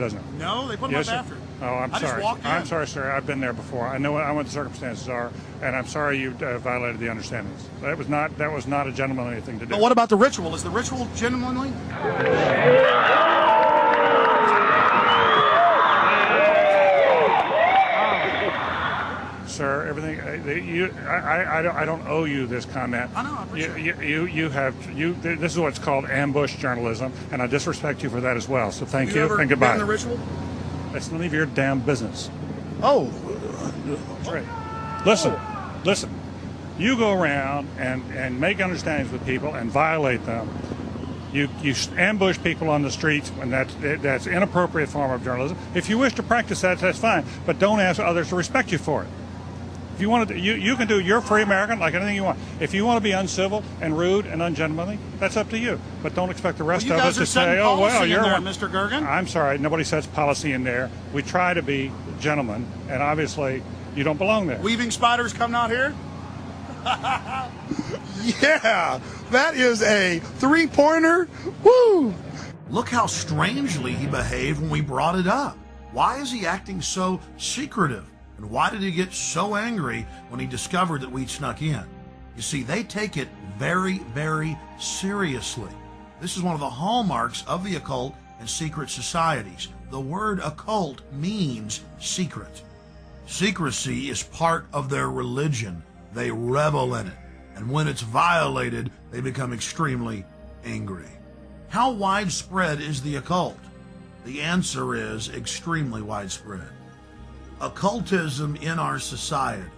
doesn't it? No, they put them Yes, up sir. after. Oh, I'm I just sorry. walked in. I'm sorry, sir. I've been there before. I know what the circumstances are, and I'm sorry you violated the understandings. That was not a gentlemanly thing to do. But what about the ritual? Is the ritual gentlemanly? Sir, everything I don't owe you this comment. I know. I appreciate it. This is what's called ambush journalism, and I disrespect you for that as well. So thank you ever and goodbye. been in the ritual? It's none of your damn business. Oh. That's right. Listen. You go around and make understandings with people and violate them. You ambush people on the streets, and that's inappropriate form of journalism. If you wish to practice that, that's fine, but don't ask others to respect you for it. If you want to, you can do. You're a free American, like anything you want. If you want to be uncivil and rude and ungentlemanly, that's up to you. But don't expect the rest of us to say, "Oh, well, you're there, Mr. Gergen." I'm sorry, nobody sets policy in there. We try to be gentlemen, and obviously, you don't belong there. Weaving spiders come out here. Yeah, that is a three-pointer. Woo! Look how strangely he behaved when we brought it up. Why is he acting so secretive? And why did he get so angry when he discovered that we'd snuck in? You see, they take it very, very seriously. This is one of the hallmarks of the occult and secret societies. The word occult means secret. Secrecy is part of their religion. They revel in it. And when it's violated, they become extremely angry. How widespread is the occult? The answer is extremely widespread. Occultism in our society,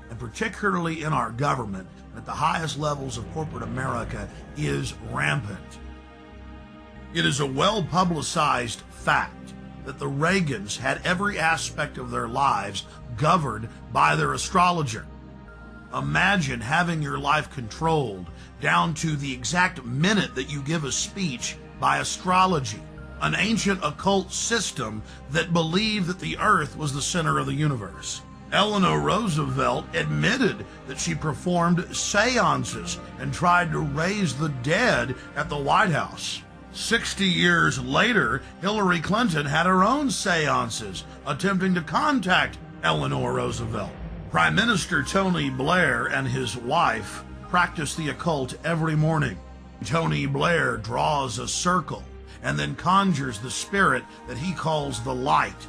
and particularly in our government, at the highest levels of corporate America, is rampant. It is a well-publicized fact that the Reagans had every aspect of their lives governed by their astrologer. Imagine having your life controlled down to the exact minute that you give a speech by astrology, an ancient occult system that believed that the earth was the center of the universe. Eleanor Roosevelt admitted that she performed seances and tried to raise the dead at the White House. 60 years later, Hillary Clinton had her own seances attempting to contact Eleanor Roosevelt. Prime Minister Tony Blair and his wife practice the occult every morning. Tony Blair draws a circle and then conjures the spirit that he calls the light.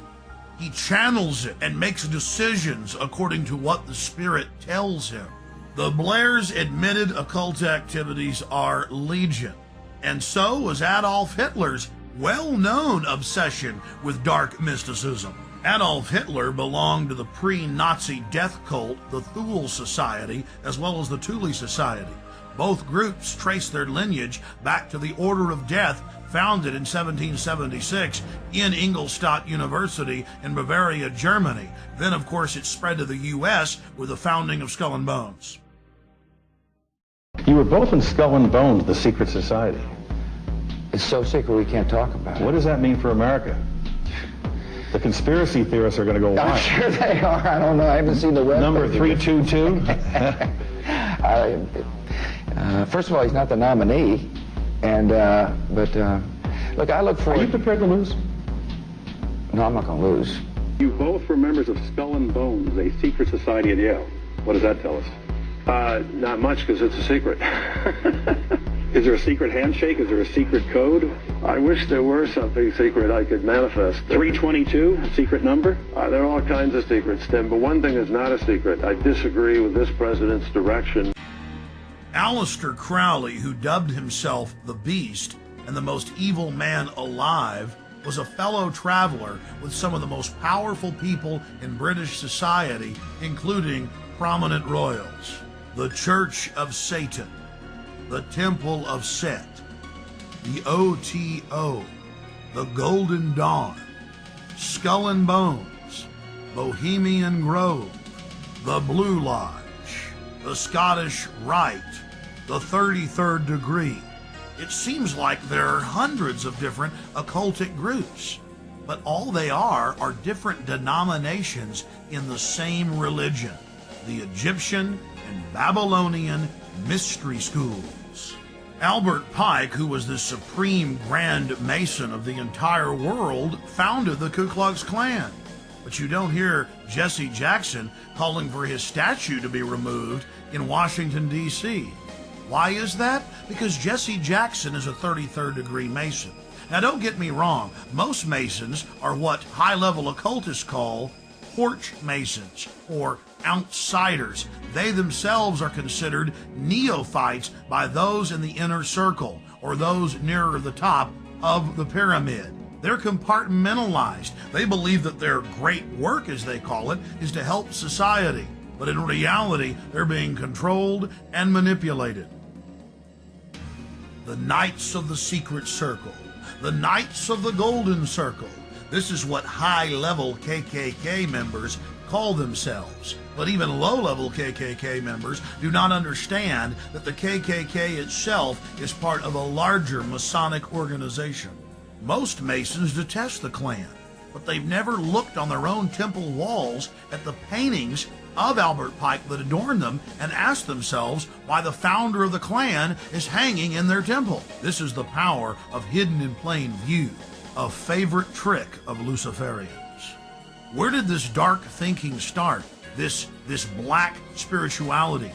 He channels it and makes decisions according to what the spirit tells him. The Blairs' admitted occult activities are legion, and so was Adolf Hitler's well-known obsession with dark mysticism. Adolf Hitler belonged to the pre-Nazi death cult, the Thule Society, as well as the Thule Society. Both groups trace their lineage back to the Order of Death, founded in 1776 in Ingolstadt University in Bavaria, Germany. Then, of course, it spread to the U.S. with the founding of Skull and Bones. You were both in Skull and Bones, the secret society. It's so secret we can't talk about it. What does that mean for America? The conspiracy theorists are going to go wild. I'm sure they are. I don't know. I haven't seen the web. Number 322? First of all, he's not the nominee. And, look, I look for... Are you prepared to lose? No, I'm not going to lose. You both were members of Skull and Bones, a secret society at Yale. What does that tell us? Not much, because it's a secret. Is there a secret handshake? Is there a secret code? I wish there were something secret I could manifest. 322, a secret number? There are all kinds of secrets, Tim, but one thing is not a secret. I disagree with this president's direction. Aleister Crowley, who dubbed himself the Beast and the most evil man alive, was a fellow traveler with some of the most powerful people in British society, including prominent royals. The Church of Satan, the Temple of Set, the OTO, the Golden Dawn, Skull and Bones, Bohemian Grove, the Blue Lodge, the Scottish Rite, the 33rd Degree. It seems like there are hundreds of different occultic groups, but all they are different denominations in the same religion, the Egyptian and Babylonian mystery schools. Albert Pike, who was the supreme Grand Mason of the entire world, founded the Ku Klux Klan. But you don't hear Jesse Jackson calling for his statue to be removed in Washington, D.C. Why is that? Because Jesse Jackson is a 33rd degree Mason. Now don't get me wrong, most Masons are what high-level occultists call porch Masons or outsiders. They themselves are considered neophytes by those in the inner circle or those nearer the top of the pyramid. They're compartmentalized. They believe that their great work, as they call it, is to help society. But in reality, they're being controlled and manipulated. The Knights of the Secret Circle. The Knights of the Golden Circle. This is what high-level KKK members call themselves. But even low-level KKK members do not understand that the KKK itself is part of a larger Masonic organization. Most Masons detest the Klan, but they've never looked on their own temple walls at the paintings of Albert Pike that adorn them and asked themselves why the founder of the Klan is hanging in their temple. This is the power of hidden in plain view, a favorite trick of Luciferians. Where did this dark thinking start? This black spirituality?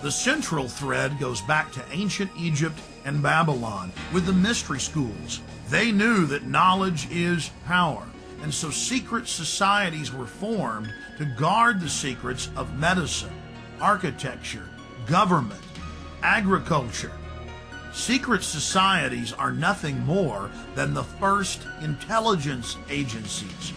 The central thread goes back to ancient Egypt and Babylon with the mystery schools. They knew that knowledge is power, and so secret societies were formed to guard the secrets of medicine, architecture, government, agriculture. Secret societies are nothing more than the first intelligence agencies.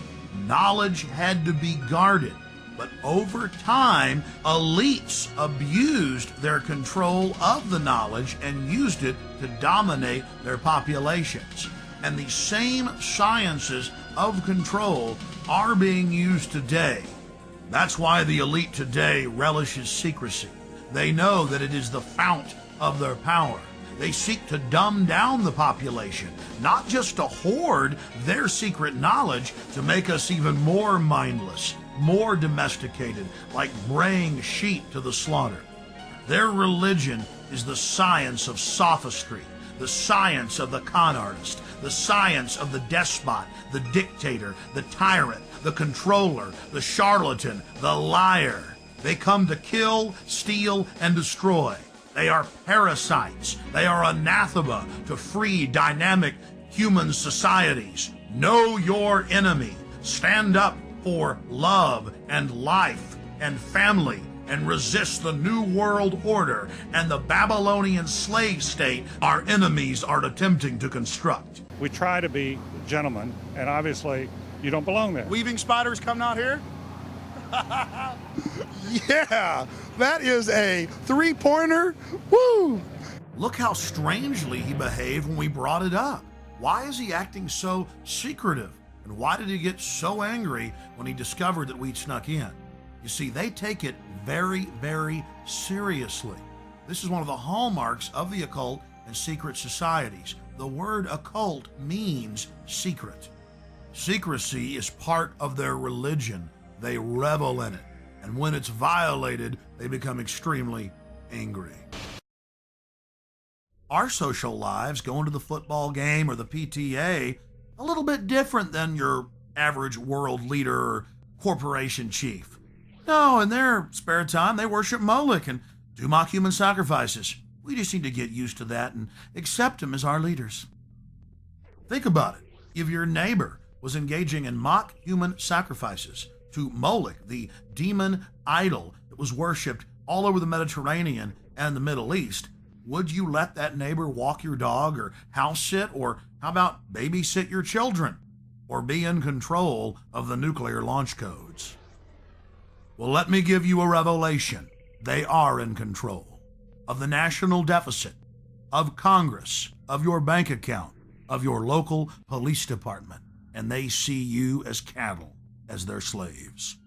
Knowledge had to be guarded, but over time, elites abused their control of the knowledge and used it to dominate their populations. And the same sciences of control are being used today. That's why the elite today relishes secrecy. They know that it is the fount of their power. They seek to dumb down the population, not just to hoard their secret knowledge to make us even more mindless, more domesticated, like braying sheep to the slaughter. Their religion is the science of sophistry, the science of the con artist, the science of the despot, the dictator, the tyrant, the controller, the charlatan, the liar. They come to kill, steal, and destroy. They are parasites. They are anathema to free, dynamic human societies. Know your enemy. Stand up for love and life and family and resist the New World Order and the Babylonian slave state our enemies are attempting to construct. We try to be gentlemen, and obviously you don't belong there. Weaving spiders coming out here? Yeah, that is a three-pointer. Woo! Look how strangely he behaved when we brought it up. Why is he acting so secretive? And why did he get so angry when he discovered that we'd snuck in? You see, they take it very, very seriously. This is one of the hallmarks of the occult and secret societies. The word occult means secret. Secrecy is part of their religion. They revel in it. And when it's violated, they become extremely angry. Our social lives, going to the football game or the PTA, a little bit different than your average world leader or corporation chief. No, in their spare time, they worship Moloch and do mock human sacrifices. We just need to get used to that and accept them as our leaders. Think about it. If your neighbor was engaging in mock human sacrifices to Moloch, the demon idol that was worshipped all over the Mediterranean and the Middle East, would you let that neighbor walk your dog or house sit, or how about babysit your children, or be in control of the nuclear launch codes? Well, let me give you a revelation. They are in control of the national deficit, of Congress, of your bank account, of your local police department, and they see you as cattle, as their slaves.